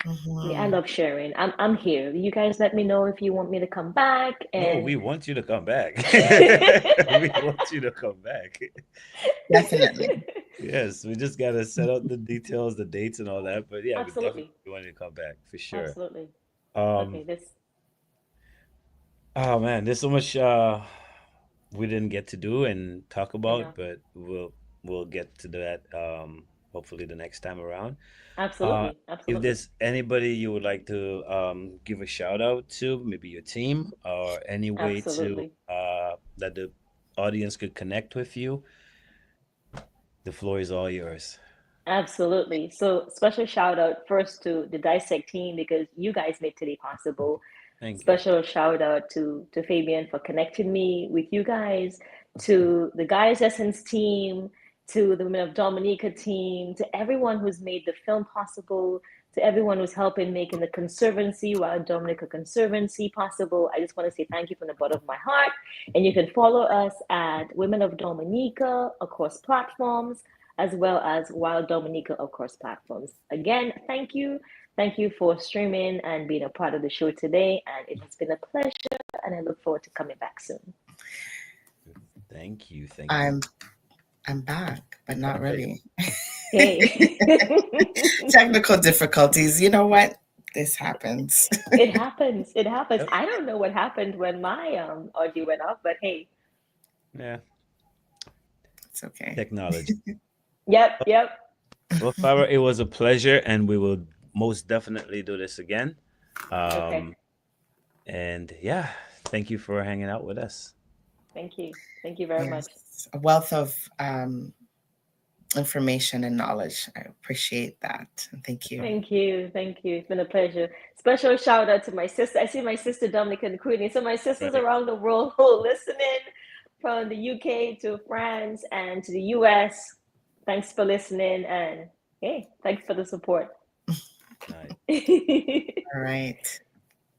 I Mhm. love sharing. I'm here. You guys let me know if you want me to come back No, and we want you to come back. We want you to come back. Definitely. Yes, we just gotta set out the details, the dates, and all that. But yeah, we definitely absolutely. want you to come back for sure. Absolutely. Um, Okay, this oh man, there's so much we didn't get to do and talk I about, know. but we'll get to that hopefully the next time around. Uh, Absolutely. if Absolutely. there's anybody you would like to give a shout out to, maybe your team or any way to Absolutely. that the audience could connect with you, the floor is all yours. Absolutely. So special shout out first to the Dissect team because you guys made today possible. Thank you. Special shout out to Fabian for connecting me with you guys, to the Guys Essence team, to the Women of Dominica team, to everyone who's made the film possible, to everyone who's helping making the Conservancy, Wild Dominica Conservancy possible. I just want to say thank you from the bottom of my heart. And you can follow us at Women of Dominica across platforms, as well as Wild Dominica across platforms. Again, thank you. Thank you for streaming and being a part of the show today. And it has been a pleasure. And I look forward to coming back soon. Thank you. Thank you. I'm back, but not Okay. really. Hey. Technical difficulties. You know what? This happens. It happens. It happens. Yep. I don't know what happened when my audio went off, but hey. Yeah. It's okay. Technology. Yep. Well, Farah, it was a pleasure, and we will most definitely do this again. Okay. And yeah, thank you for hanging out with us. Thank you. Thank you very much. A wealth of information and knowledge. I appreciate that. And thank you. Thank you. Thank you. It's been a pleasure. Special shout out to my sister. I see my sister Dominica and Queenie. So my sisters Right. around the world who are listening from the UK to France and to the US. Thanks for listening. And hey, thanks for the support. Nice. All right.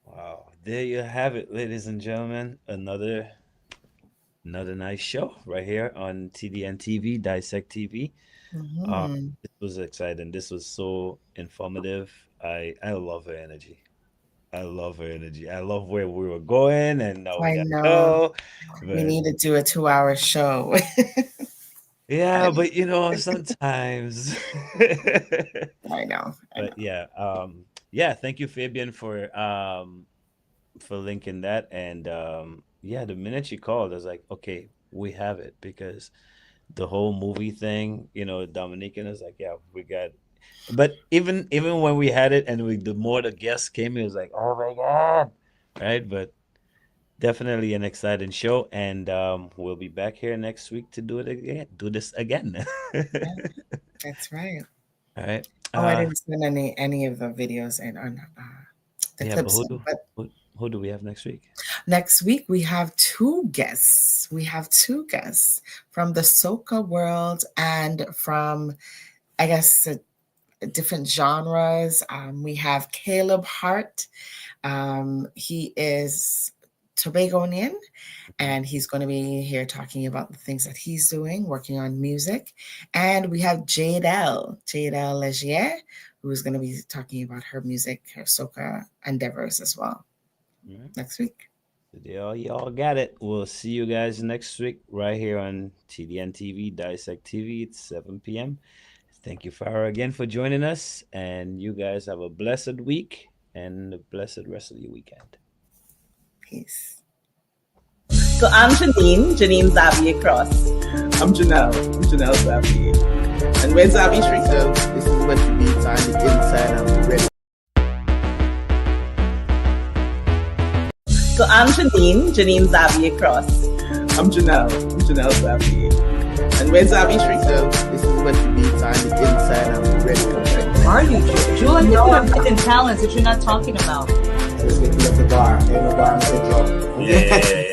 Wow. There you have it, ladies and gentlemen. Another nice show right here on TDN TV, Dissect TV. Mhm. This was exciting. This was so informative. I love her energy. I love her energy. I love where we were going, and now we I gotta know. go. We But need to do a 2-hour show. yeah, but sometimes. I know. But yeah, thank you, Fabian, for linking that. And yeah, the minute she called, I was like, okay, we have it, because the whole movie thing, Dominican is like, yeah, we got. But even when we had it, and the more the guests came, it was like, oh my god, right? But definitely an exciting show, and we'll be back here next week to do it again. Do this again. Yeah, that's right. All right. Oh, I didn't send any of the videos and the Yeah, but clips. who do we have next week? Next week we have 2 guests. We have 2 guests from the soca world and from, I guess, different genres. We have Caleb Hart. He is Tobagonian, and he's going to be here talking about the things that he's doing, working on music. And we have Jadelle Legier, who's going to be talking about her music, her soca endeavors as well. Mhm. Next week. Y'all got it. We'll see you guys next week right here on TDN TV, Dissect TV. It's 7 p.m. Thank you, Farah, again for joining us. And you guys have a blessed week and a blessed rest of your weekend. Peace. So I'm Janine Xavier Cross. I'm Janelle Xavier. And we're Xavier Street. So this is what you need on the inside and the ready. So I'm Janine Xavier Cross. I'm Janelle Xavier. And we're Xavier Street. So this is what you need on the inside and the ready. Are you, Jewel? I think you have hidden talents that you're not talking about. Let's get to the bar. Ain't no bar, I'm the drum. Yeah.